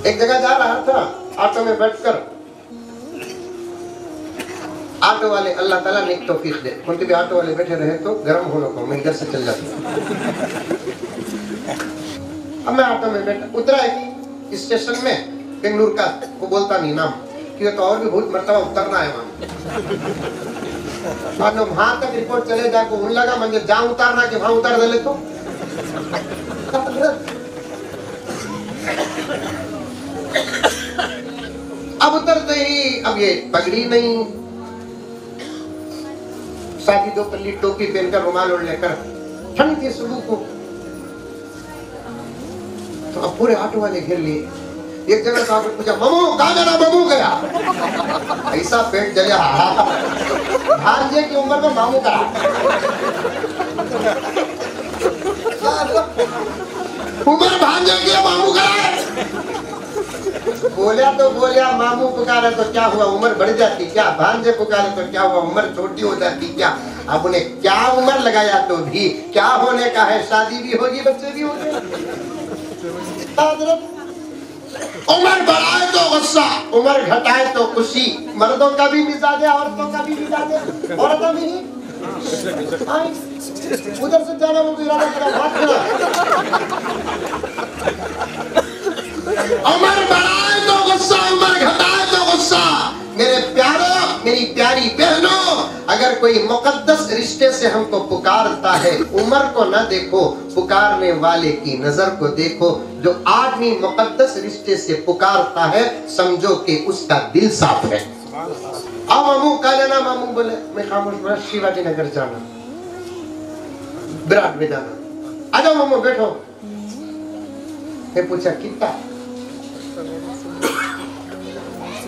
एक जगह जा रहा था, ऑटो में बैठकर, ऑटो वाले, अल्लाह ताला ने एक तौफीक दे, उनके भी ऑटो वाले बैठे रहे तो गर्म होने को मैं इधर से चल जाती। अब मैं ऑटो में बैठा, उतरा है स्टेशन में बेंगलुरु का, वो बोलता नहीं नाम, क्योंकि तो और भी बहुत मरतबा उतरना है वहां, और वहां तक रिपोर्ट चले जाको उन लगा मुझे जहां उतारना के वहां उतार दे तो। अब उतरते ही, अब ये पगड़ी नहीं, सादी दो पल्ली टोपी पहनकर रुमाल ओढ़ लेकर, ठंड थी सुबह को, तो अब पूरे ऑटो वाले घेर लिए। एक जगह साहब ने पूछा, मामू कहाँ जाना, मामू गया, ऐसा पेट जला, भांजे की उम्र में मामू करा। उम्र भांजे की मामू करा, बोलिया तो बोलिया, मामू पुकारे तो क्या हुआ, उम्र बढ़ जाती क्या, भांजे पुकारे तो क्या हुआ, उम्र छोटी हो जाती क्या। अब उन्हें क्या उम्र लगाया तो भी क्या होने का है, शादी भी होगी, बच्चे भी होंगे। उम्र बढ़ाए तो गुस्सा, उम्र घटाए तो खुशी, मर्दों का भी मिजाज है, औरतों का भी मिजाज है, औरतों में ही उधर से जाना, वो इरादा करा, हाथ करा। उम्र बढ़ाए तो गुस्सा, उम्र घटाए तो गुस्सा। मेरे प्यारों, मेरी प्यारी बहनों, अगर कोई मुकद्दस रिश्ते से हमको पुकारता है, उम्र को न देखो, पुकारने वाले की नजर को देखो। जो आदमी मुकद्दस रिश्ते से पुकारता है, समझो कि उसका दिल साफ है। अब मामू कहा जाना, मामू बोले मैं खामोश, मैं शिवाजी नगर जाना, विराट में जाना। आ जाओ मामू बैठो। मैं पूछा कितना,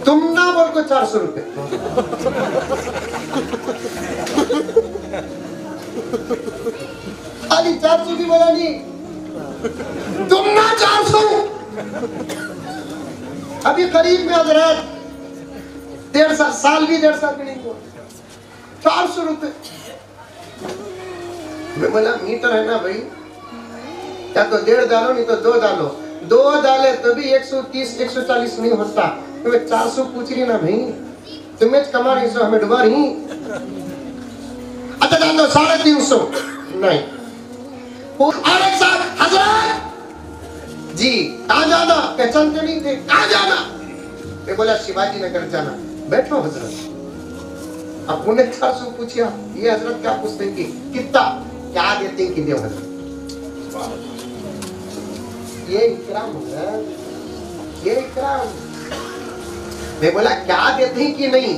तुम ना बोल को 400 रुपए। खाली 400 भी बोला नहीं, तुम ना 400। अभी करीब में हजरत 1.5 साल भी 1.5 साल भी नहीं हुआ, 400 रुपए। मैं बोला मीटर है ना भाई, या तो 1.5 डालो नहीं तो 2 डालो, 2 डाले तो भी 130 140 नहीं होता। तुम्हें 400 पूछ रही ना भाई, तुम्हें कमा रही सो, हमें डुबा रही। अच्छा डाल दो 350 नहीं। और एक साहब, हजरत जी कहाँ जाना, पहचानते नहीं थे, कहाँ जाना। मैं बोला शिवाजी नगर जाना। बैठो हजरत। अब उन्हें 400 पूछा, ये हजरत क्या पूछते हैं कि कितना, क्या देते हैं कि दे हजरत। ये इकराम है, ये इकराम। मैं बोला क्या देते हैं कि नहीं,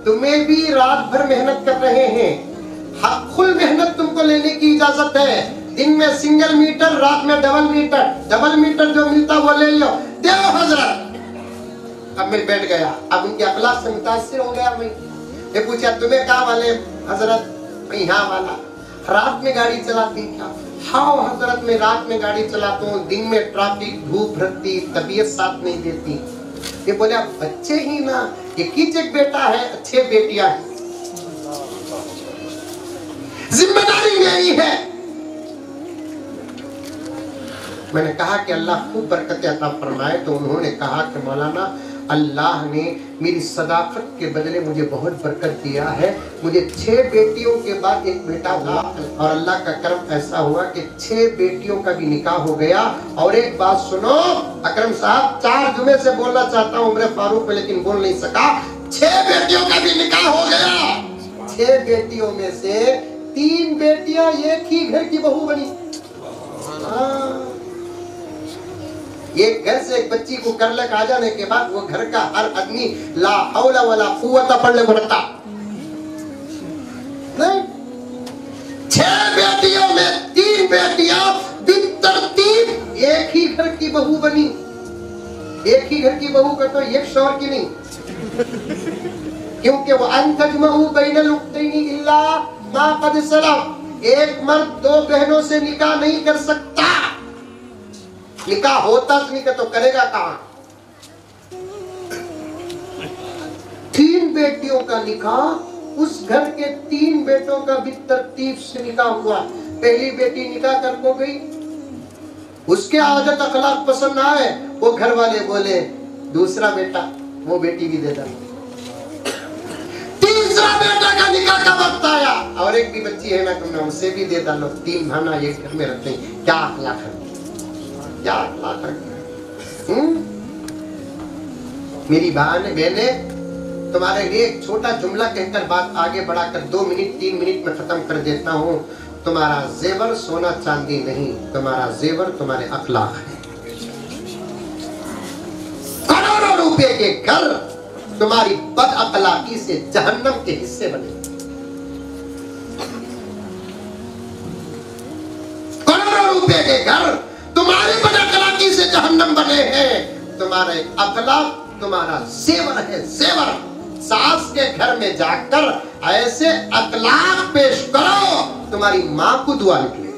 तुम्हें भी रात भर मेहनत कर रहे हैं, फुल मेहनत तुमको लेने की इजाजत है। दिन में सिंगल मीटर, रात में डबल मीटर जो मिलता वो ले लो, दे हजरत। अब मैं बैठ गया, अब उनके अखलाक से मुतासिर हो गया। मैं पूछा तुम्हें कहाँ वाले हजरत, मैं यहाँ वाला। रात में गाड़ी चलाती क्या? हाँ हजरत मैं रात में गाड़ी चलाता हूँ, दिन में ट्रैफिक धूप रहती, तबीयत साथ नहीं देती। ये बोले बच्चे ही ना, एक ही एक बेटा है, अच्छे बेटियां हैं, जिम्मेदारी यही है। मैंने कहा कि अल्लाह खूब बरकतें अता फरमाए, तो उन्होंने कहा कि मौलाना अल्लाह ने मेरी सदाकत के बदले मुझे बहुत बरकत दिया है। मुझे 6 बेटियों के बाद एक बेटा हुआ, और अल्लाह का करम ऐसा हुआ कि 6 बेटियों का भी निकाह हो गया। और एक बात सुनो अकरम साहब, 4 जुमे से बोलना चाहता हूँ उम्र फारूक में, लेकिन बोल नहीं सका। 6 बेटियों का भी निकाह हो गया। 6 बेटियों में से 3 बेटियां एक ही घर की बहू बनी। एक घर से एक बच्ची को कर ले आ जाने के बाद वो घर का हर आदमी ला हौला वला कुव्वत पढ़ने बनता नहीं। 6 बेटियों में 3 बेटियां बितरतीब एक ही घर की बहू बनी। एक ही घर की बहू का तो एक शौहर की नहीं, क्योंकि वो अंतजमहू बैनल उख्तैनी इल्ला मा कद सलफ। एक मर्द 2 बहनों से निकाह नहीं कर सकता। निकाह होता नहीं तो करेगा कहां? 3 बेटियों का निकाह, उस घर के 3 बेटों का भी तरतीब से निकाह हुआ। पहली बेटी निकाह कर को गई, उसके आदत अखलाक पसंद आए, वो घर वाले बोले दूसरा बेटा, वो बेटी भी दे डालो। तीसरा बेटा का निकाह का वक्त आया, और एक भी बच्ची है ना तुमने, उसे भी दे डालो। 3 भाना एक घर में रहते हैं, क्या अखलाक है, क्या अखलाक है। मेरी बहने, तुम्हारे लिए एक छोटा जुमला कहकर बात आगे बढ़ाकर 2 मिनट 3 मिनट में खत्म कर देता हूँ। तुम्हारा जेवर सोना चांदी नहीं, तुम्हारा जेवर तुम्हारे अखलाक है। करोड़ों रुपए के घर तुम्हारी बद अखलाकी से जहन्नम के हिस्से बने। करोड़ों रुपए के घर तुम्हारी बद अखलाकी से जहन्नम बने हैं। तुम्हारे अखलाक तुम्हारा जेवर है, जेवर। सास के घर में जाकर ऐसे अखलाक पेश करो, तुम्हारी माँ को दुआ निकले,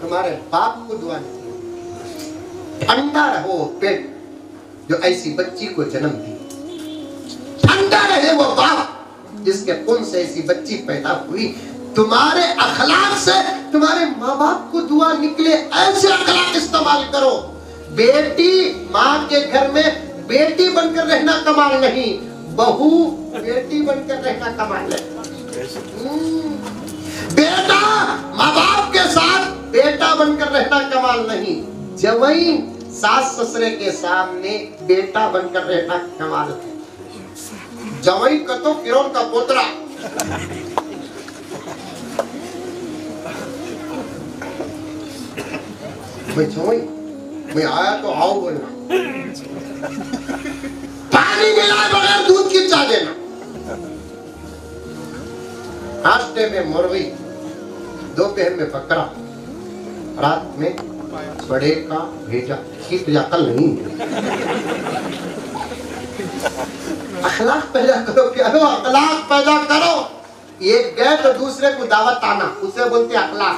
तुम्हारे बाप को दुआ निकले। ठंडा रहो पेट जो ऐसी बच्ची को जन्म दी, ठंडा रहे वो बाप जिसके खून से ऐसी बच्ची पैदा हुई। तुम्हारे अखलाक से तुम्हारे माँ बाप को दुआ निकले, ऐसे अखलाक इस्तेमाल करो। बेटी माँ के घर में बेटी बनकर रहना कमाल नहीं, बहू बेटी बनकर रहना कमाल है। बेटा माँ बाप के साथ बेटा बनकर रहना कमाल नहीं, जवाई सास ससुरे के सामने बेटा बनकर रहना कमाल है। जवाई का तो फिरौन का पोतरा। मैं आया तो आओ बोलना, पानी मिलाए बगैर दूध की चाय देना। नाश्ते में मुर्गी, दोपहर में बकरा, रात में बड़े का भेजा। की तुझे अकल नहीं? अखलाक पैदा करो, क्या हो? अखलाक पैदा करो। एक गए तो दूसरे को दावत आना, उसे बोलते अखलाक।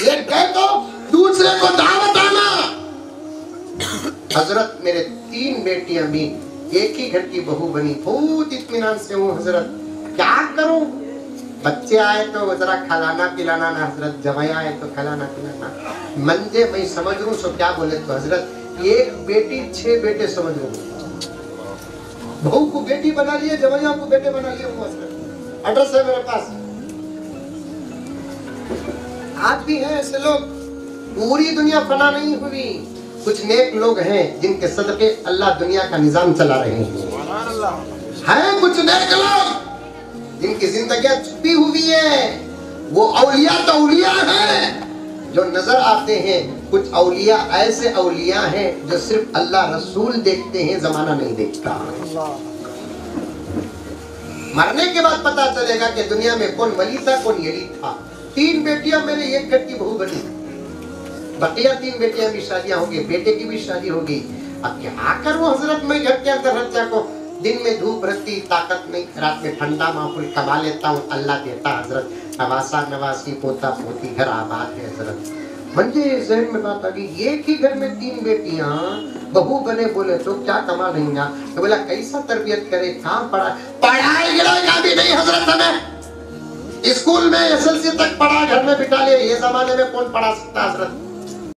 एक गए तो दूसरे को दावत आना। हजरत मेरे 3 बेटियां भी एक ही घर की बहू बनी, बहुत इत्मीनान से हूँ हजरत। क्या करूं? बच्चे आए तो जरा खिलाना पिलाना ना हजरत, जवाई आए तो खिलाना पिलाना। मंजे मैं समझ लूं सो क्या बोले तो हजरत, एक बेटी 6 बेटे समझ लूं। बहू को बेटी बना लिए, जवाइयों को बेटे बना लिए हजरत। एड्रेस है मेरे पास। आज भी हैं ऐसे लोग, पूरी दुनिया फना नहीं हुई। कुछ नेक लोग हैं जिनके सदके अल्लाह दुनिया का निजाम चला रहे हैं कुछ नेक लोग जिनकी जिंदगियां छुपी हुई है। वो औलिया तो औलिया हैं जो नजर आते हैं। कुछ औलिया ऐसे औलिया हैं जो सिर्फ अल्लाह रसूल देखते हैं, जमाना नहीं देखता। मरने के बाद पता चलेगा कि दुनिया में कौन वली था कौन यली था। 3 बेटियां मेरे एक घर की बहू बनी, बकिया 3 बेटियां भी शादियां होगी, बेटे की भी शादी होगी। अब क्या करूं हजरत, मैं घर के अंदर बच्चा को दिन में धूप रहती, ताकत नहीं, रात में ठंडा माहौल कमा लेता हूँ, अल्लाह देता हजरत। नवासा नवासी पोता पोती घर आबाद है हजरत। मुझे जहन में बात आ गई, एक ही घर में 3 बेटियां बहू बने, बोले तो क्या कमाल नहीं ना। तो बोला कैसा तरबियत करे, कहाँ पढ़ाई का भी नहीं हजरत। हमें स्कूल में SSLC तक पढ़ा, घर में बिठा लिया। ये जमाने में कौन पढ़ा सकता हजरत?